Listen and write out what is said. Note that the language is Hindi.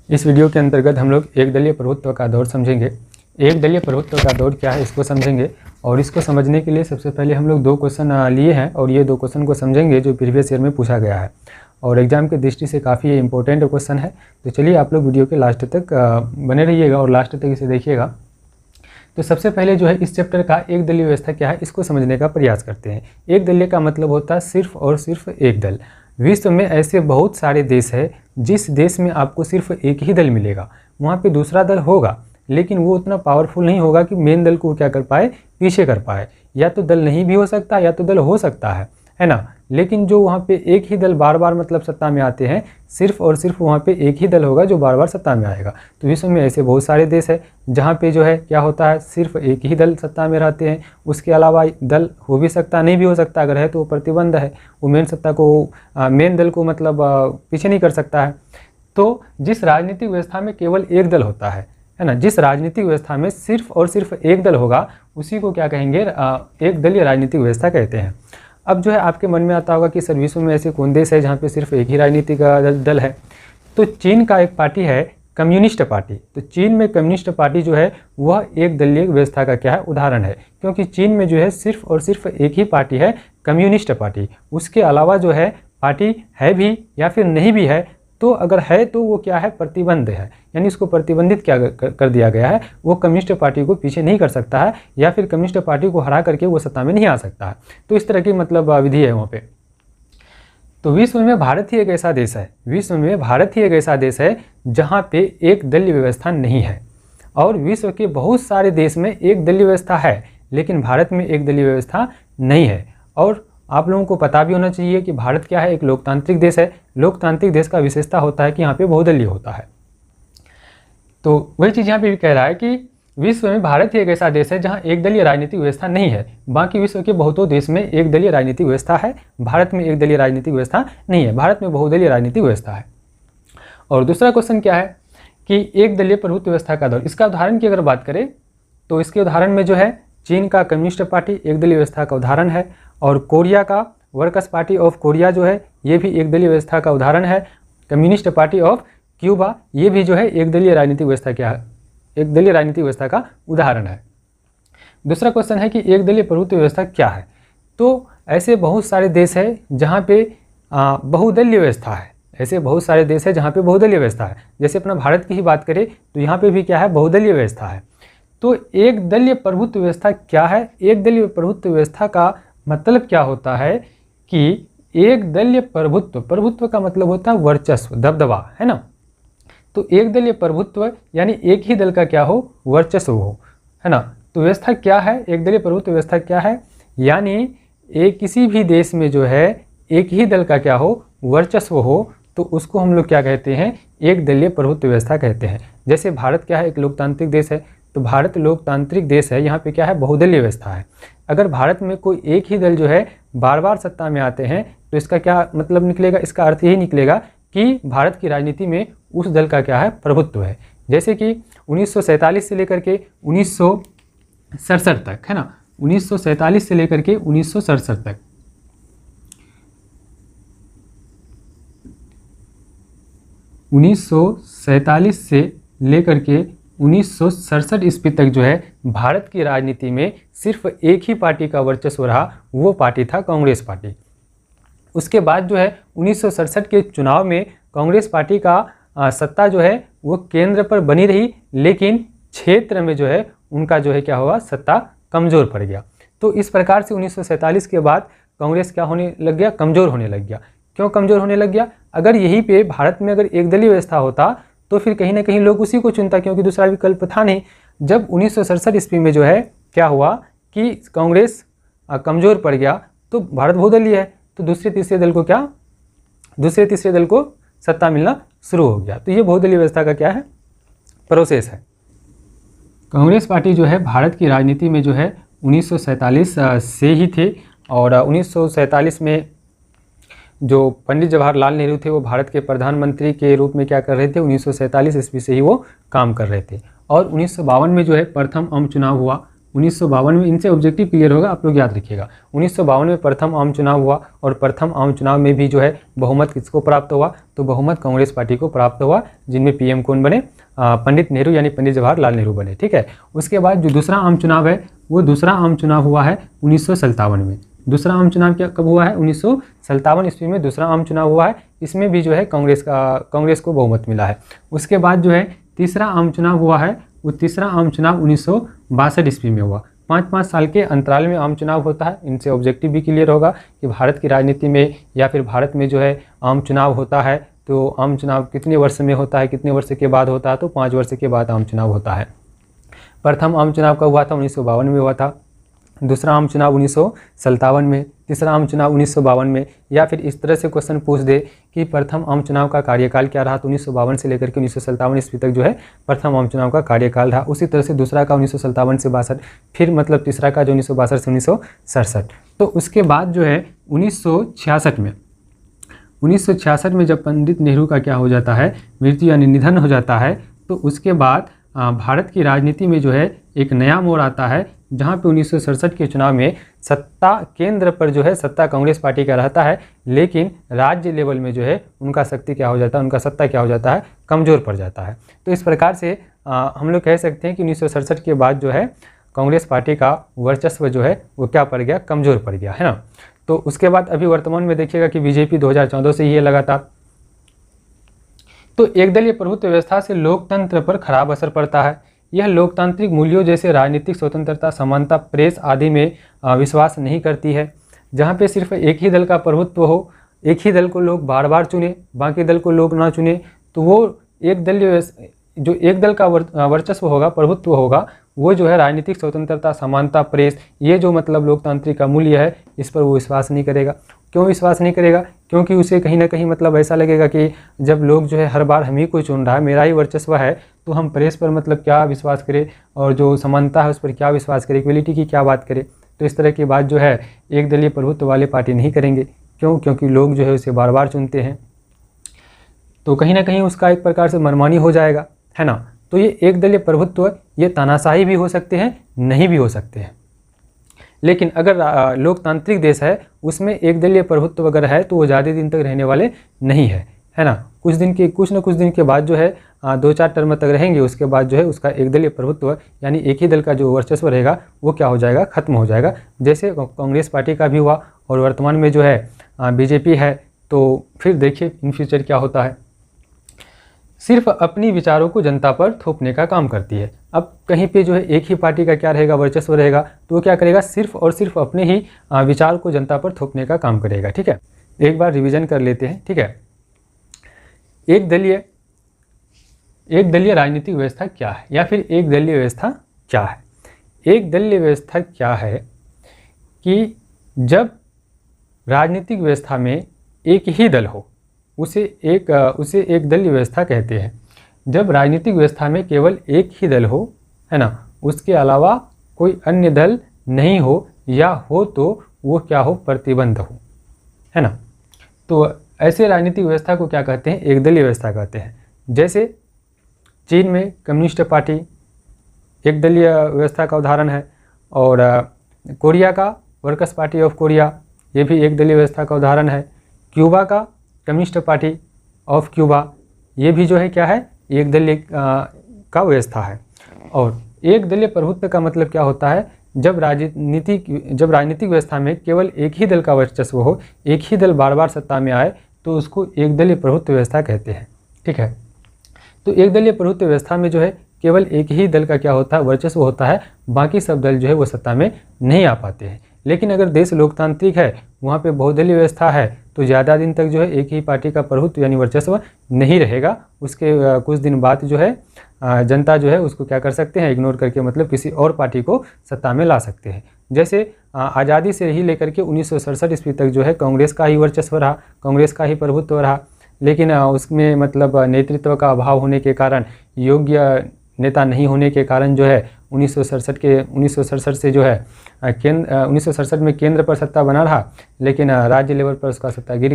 इस वीडियो के अंतर्गत हम लोग एक दलीय प्रभुत्व का दौर समझेंगे। एक दलीय प्रभुत्व का दौर क्या है इसको समझेंगे, और इसको समझने के लिए सबसे पहले हम लोग 2 क्वेश्चन लिए हैं और ये 2 क्वेश्चन को समझेंगे जो प्रीवियस ईयर में पूछा गया है और एग्जाम की दृष्टि से काफ़ी इंपॉर्टेंट क्वेश्चन है। तो चलिए आप लोग वीडियो के लास्ट तक बने रहिएगा और लास्ट तक इसे देखिएगा। तो सबसे पहले जो है इस चैप्टर का एक दलीय व्यवस्था क्या है इसको समझने का प्रयास करते हैं। एक दलीय का मतलब होता है सिर्फ और सिर्फ एक दल। विश्व में ऐसे बहुत सारे देश हैं जिस देश में आपको सिर्फ एक ही दल मिलेगा, वहाँ पे दूसरा दल होगा लेकिन वो उतना पावरफुल नहीं होगा कि मेन दल को क्या कर पाए, पीछे कर पाए। या तो दल नहीं भी हो सकता या तो दल हो सकता है ना। लेकिन जो वहाँ पे एक ही दल बार बार मतलब सत्ता में आते हैं, सिर्फ और सिर्फ वहाँ पे एक ही दल होगा जो बार बार सत्ता में आएगा। तो विश्व में ऐसे बहुत सारे देश हैं जहाँ पे जो है क्या होता है, सिर्फ एक ही दल सत्ता में रहते हैं। उसके अलावा दल हो भी सकता नहीं भी हो सकता, अगर है तो वो प्रतिबंध है, वो मेन सत्ता को मेन दल को मतलब पीछे नहीं कर सकता है। तो जिस राजनीतिक व्यवस्था में केवल एक दल होता है ना, जिस राजनीतिक व्यवस्था में सिर्फ और सिर्फ एक दल होगा उसी को क्या कहेंगे, एक दलीय राजनीतिक व्यवस्था कहते हैं। अब जो है आपके मन में आता होगा कि सर विश्व में ऐसे कौन देश है जहाँ पे सिर्फ एक ही राजनीतिक दल है। तो चीन का एक पार्टी है कम्युनिस्ट पार्टी। तो चीन में कम्युनिस्ट पार्टी जो है वह एक दलीय व्यवस्था का क्या है, उदाहरण है, क्योंकि चीन में जो है सिर्फ और सिर्फ एक ही पार्टी है, कम्युनिस्ट पार्टी। उसके अलावा जो है पार्टी है भी या फिर नहीं भी है, तो अगर है तो वो क्या है, प्रतिबंध है, यानी इसको प्रतिबंधित क्या कर दिया गया है। वो कम्युनिस्ट पार्टी को पीछे नहीं कर सकता है या फिर कम्युनिस्ट पार्टी को हरा करके वो सत्ता में नहीं आ सकता है। तो इस तरह की मतलब विधि है वहाँ पे। तो विश्व में भारत ही एक ऐसा देश है, विश्व में भारत ही एक ऐसा देश है जहाँ पे एक दलीय व्यवस्था नहीं है। और विश्व के बहुत सारे देश में एक दलीय व्यवस्था है लेकिन भारत में एक दलीय व्यवस्था नहीं है। और आप लोगों को पता भी होना चाहिए कि भारत क्या है, एक लोकतांत्रिक देश है। लोकतांत्रिक देश का विशेषता होता है कि यहाँ पे बहुदलीय होता है। तो वही चीज़ यहाँ पे भी कह रहा है कि विश्व में भारत ही एक ऐसा देश है जहाँ एक दलीय राजनीतिक व्यवस्था नहीं है। बाकी विश्व के बहुतों देश में एक दलीय राजनीतिक व्यवस्था है, भारत में एक दलीय राजनीतिक व्यवस्था नहीं है। भारत में बहुदलीय राजनीतिक व्यवस्था है। और दूसरा क्वेश्चन क्या है कि एक दलीय प्रभुत्व व्यवस्था का दौर, इसका उदाहरण की अगर बात करें तो इसके उदाहरण में जो है चीन का कम्युनिस्ट पार्टी एक दलीय व्यवस्था का उदाहरण है, और कोरिया का वर्कर्स पार्टी ऑफ कोरिया जो है ये भी एक दलीय व्यवस्था का उदाहरण है। कम्युनिस्ट पार्टी ऑफ क्यूबा ये भी जो है एक दलीय राजनीतिक व्यवस्था क्या है, एक दलीय राजनीतिक व्यवस्था का उदाहरण है। दूसरा क्वेश्चन है कि एक दलीय प्रभुत्व व्यवस्था क्या है। तो ऐसे बहुत सारे देश है जहाँ पे बहुदलीय व्यवस्था है, ऐसे बहुत सारे देश है जहाँ पे बहुदलीय व्यवस्था है। जैसे अपना भारत की ही बात करें तो यहाँ पे भी क्या है, बहुदलीय व्यवस्था है। तो एक दलीय प्रभुत्व व्यवस्था क्या है, एक दलीय प्रभुत्व व्यवस्था का मतलब क्या होता है कि एक दलीय प्रभुत्व, प्रभुत्व का मतलब होता है वर्चस्व, दबदबा, है ना। तो एक दलीय प्रभुत्व यानी एक ही दल का क्या हो, वर्चस्व हो, है ना। तो व्यवस्था क्या है, एक दलीय प्रभुत्व व्यवस्था क्या है, यानी एक किसी भी देश में जो है एक ही दल का क्या हो, वर्चस्व हो, तो उसको हम लोग क्या कहते हैं, एक दलीय प्रभुत्व व्यवस्था कहते हैं। जैसे भारत क्या है, एक लोकतांत्रिक देश है, तो भारत लोकतांत्रिक देश है, यहाँ पे क्या है, बहुदलीय व्यवस्था है। अगर भारत में कोई एक ही दल जो है बार बार सत्ता में आते हैं तो इसका क्या मतलब निकलेगा, इसका अर्थ यही निकलेगा कि भारत की राजनीति में उस दल का क्या है, प्रभुत्व है। जैसे कि 1947 से लेकर के 1967 तक, है ना, 1947 से लेकर के 1967 तक, 1947 से लेकर के 1967 ईस्वी तक जो है भारत की राजनीति में सिर्फ एक ही पार्टी का वर्चस्व रहा, वो पार्टी था कांग्रेस पार्टी। उसके बाद जो है 1967 के चुनाव में कांग्रेस पार्टी का सत्ता जो है वो केंद्र पर बनी रही, लेकिन क्षेत्र में जो है उनका जो है क्या हुआ, सत्ता कमज़ोर पड़ गया। तो इस प्रकार से 1947 के बाद कांग्रेस क्या होने लग गया, कमज़ोर होने लग गया। क्यों कमज़ोर होने लग गया, अगर यहीं पे भारत में अगर एक दलीय व्यवस्था होता तो फिर कहीं ना कहीं लोग उसी को चुनता, क्योंकि दूसरा विकल्प था नहीं। जब 1967 ईस्वी में जो है क्या हुआ कि कांग्रेस कमज़ोर पड़ गया तो भारत बहुदलीय है, तो दूसरे तीसरे दल को क्या, दूसरे तीसरे दल को सत्ता मिलना शुरू हो गया। तो ये बहुदलीय व्यवस्था का क्या है, प्रोसेस है। कांग्रेस पार्टी जो है भारत की राजनीति में जो है 1947 से ही थे, और 1947 में जो पंडित जवाहरलाल नेहरू थे वो भारत के प्रधानमंत्री के रूप में क्या कर रहे थे, 1947 ईस्वी से ही वो काम कर रहे थे। और 1952 में जो है प्रथम आम चुनाव हुआ, 1952 में, इनसे ऑब्जेक्टिव क्लियर होगा, आप लोग याद रखिएगा। 1952 में प्रथम आम चुनाव हुआ और प्रथम आम चुनाव में भी जो है बहुमत किसको प्राप्त हुआ, तो बहुमत कांग्रेस पार्टी को प्राप्त हुआ, जिनमें पीएम कौन बने, पंडित नेहरू यानी पंडित जवाहरलाल नेहरू बने। ठीक है, उसके बाद जो दूसरा आम चुनाव है वो दूसरा आम चुनाव हुआ है 1957 में। दूसरा आम चुनाव क्या कब हुआ है, 1957 ईस्वी में दूसरा आम चुनाव हुआ है। इसमें भी जो है कांग्रेस को बहुमत मिला है। उसके बाद जो है तीसरा आम चुनाव हुआ है, वो तीसरा आम चुनाव 1962 ईस्वी में हुआ। 5-5 साल के अंतराल में आम चुनाव होता है। इनसे ऑब्जेक्टिव भी क्लियर होगा कि भारत की राजनीति में या फिर भारत में जो है आम चुनाव होता है तो आम चुनाव कितने वर्ष में होता है, कितने वर्ष के बाद होता है, तो 5 वर्ष के बाद आम चुनाव होता है। प्रथम आम चुनाव कब हुआ था, 1952 में हुआ था। दूसरा आम चुनाव 1957 में, तीसरा आम चुनाव 1952 में। या फिर इस तरह से क्वेश्चन पूछ दे कि प्रथम आम चुनाव का कार्यकाल क्या रहा, तो 1952 से लेकर के 1957 ईस्वी तक जो है प्रथम आम चुनाव का कार्यकाल रहा। उसी तरह से दूसरा का 1957 से 62, फिर मतलब तीसरा का जो 1962 से 1967। तो उसके बाद जो है 1966 में जब पंडित नेहरू का क्या हो जाता है, मृत्यु यानी निधन हो जाता है, तो उसके बाद भारत की राजनीति में जो है एक नया मोड़ आता है, जहां पे 1967 के चुनाव में सत्ता केंद्र पर जो है सत्ता कांग्रेस पार्टी का रहता है, लेकिन राज्य लेवल में जो है उनका शक्ति क्या हो जाता है, उनका सत्ता क्या हो जाता है, कमज़ोर पड़ जाता है। तो इस प्रकार से हम लोग कह सकते हैं कि 1967 के बाद जो है कांग्रेस पार्टी का वर्चस्व जो है वो क्या पड़ गया, कमज़ोर पड़ गया, है ना। तो उसके बाद अभी वर्तमान में देखिएगा कि बीजेपी 2014 से ही है लगातार। तो एकदलीय प्रभुत्व व्यवस्था से लोकतंत्र पर खराब असर पड़ता है। यह लोकतांत्रिक मूल्यों जैसे राजनीतिक स्वतंत्रता, समानता, प्रेस आदि में विश्वास नहीं करती है। जहाँ पे सिर्फ एक ही दल का प्रभुत्व हो, एक ही दल को लोग बार बार चुने, बाकी दल को लोग ना चुने, तो वो एक दल का वर्चस्व होगा, प्रभुत्व होगा, वो जो है राजनीतिक स्वतंत्रता, समानता, प्रेस, ये जो मतलब लोकतांत्रिक का मूल्य है, इस पर वो विश्वास नहीं करेगा। क्यों विश्वास नहीं करेगा, क्योंकि उसे कहीं ना कहीं मतलब ऐसा लगेगा कि जब लोग जो है हर बार हम ही को चुन रहा है, मेरा ही वर्चस्व है, तो हम प्रेस पर मतलब क्या विश्वास करें, और जो समानता है उस पर क्या विश्वास करें, इक्वलिटी की क्या बात करें। तो इस तरह की बात जो है एक दलीय प्रभुत्व वाले पार्टी नहीं करेंगे। क्यों, क्योंकि लोग जो है उसे बार बार चुनते हैं, तो कहीं ना कहीं उसका एक प्रकार से मनमानी हो जाएगा, है ना। तो ये एक दलीय प्रभुत्व ये तानाशाही भी हो सकते हैं, नहीं भी हो सकते हैं। लेकिन अगर लोकतांत्रिक देश है उसमें एक दलीय प्रभुत्व अगर है तो वो ज़्यादा दिन तक रहने वाले नहीं है, है ना। कुछ न कुछ दिन के बाद जो है 2-4 टर्म तक रहेंगे, उसके बाद जो है उसका एक दलीय प्रभुत्व यानी एक ही दल का जो वर्चस्व रहेगा वो क्या हो जाएगा, खत्म हो जाएगा। जैसे कांग्रेस पार्टी का भी हुआ और वर्तमान में जो है बीजेपी है। तो फिर देखिए इन फ्यूचर क्या होता है। सिर्फ अपनी विचारों को जनता पर थोपने का काम करती है। अब कहीं पे जो है एक ही पार्टी का क्या रहेगा, वर्चस्व रहेगा, तो वो क्या करेगा, सिर्फ और सिर्फ अपने ही विचार को जनता पर थोपने का काम करेगा। ठीक है, एक बार रिवीजन कर लेते हैं। ठीक है, एक दलीय राजनीतिक व्यवस्था क्या है, या फिर एक दलीय व्यवस्था क्या है। एक दलीय व्यवस्था क्या है कि जब राजनीतिक व्यवस्था में एक ही दल हो, उसे एक दलीय व्यवस्था कहते हैं। जब राजनीतिक व्यवस्था में केवल एक ही दल हो, है ना, उसके अलावा कोई अन्य दल नहीं हो, या हो तो वो क्या हो, प्रतिबंध हो, है ना। तो ऐसे राजनीतिक व्यवस्था को क्या कहते हैं, एक दलीय व्यवस्था कहते हैं। जैसे चीन में कम्युनिस्ट पार्टी एक दलीय व्यवस्था का उदाहरण है, और कोरिया का वर्कर्स पार्टी ऑफ कोरिया ये भी एक दलीय व्यवस्था का उदाहरण है। क्यूबा का कम्युनिस्ट पार्टी ऑफ क्यूबा ये भी जो है क्या है, एक दलीय का व्यवस्था है। और एक दलीय प्रभुत्व का मतलब क्या होता है, जब राजनीतिक व्यवस्था में केवल एक ही दल का वर्चस्व हो, एक ही दल बार बार सत्ता में आए, तो उसको एक दलीय प्रभुत्व व्यवस्था कहते हैं। ठीक है, तो एक दलीय प्रभुत्व व्यवस्था में जो है केवल एक ही दल का क्या होता है, वर्चस्व होता है, बाकी सब दल जो है वो सत्ता में नहीं आ पाते हैं। लेकिन अगर देश लोकतांत्रिक है, वहाँ पे बहुदलीय व्यवस्था है, तो ज़्यादा दिन तक जो है एक ही पार्टी का प्रभुत्व यानी वर्चस्व नहीं रहेगा। उसके कुछ दिन बाद जो है जनता जो है उसको क्या कर सकते हैं, इग्नोर करके मतलब किसी और पार्टी को सत्ता में ला सकते हैं। जैसे आज़ादी से ही लेकर के 1967 ईस्वी तक जो है कांग्रेस का ही वर्चस्व रहा, कांग्रेस का ही प्रभुत्व रहा। लेकिन उसमें मतलब नेतृत्व का अभाव होने के कारण, योग्य नेता नहीं होने के कारण जो है 1967 से जो है 1967 में केंद्र पर सत्ता बना रहा, लेकिन राज्य लेवल पर उसका सत्ता गिर गया।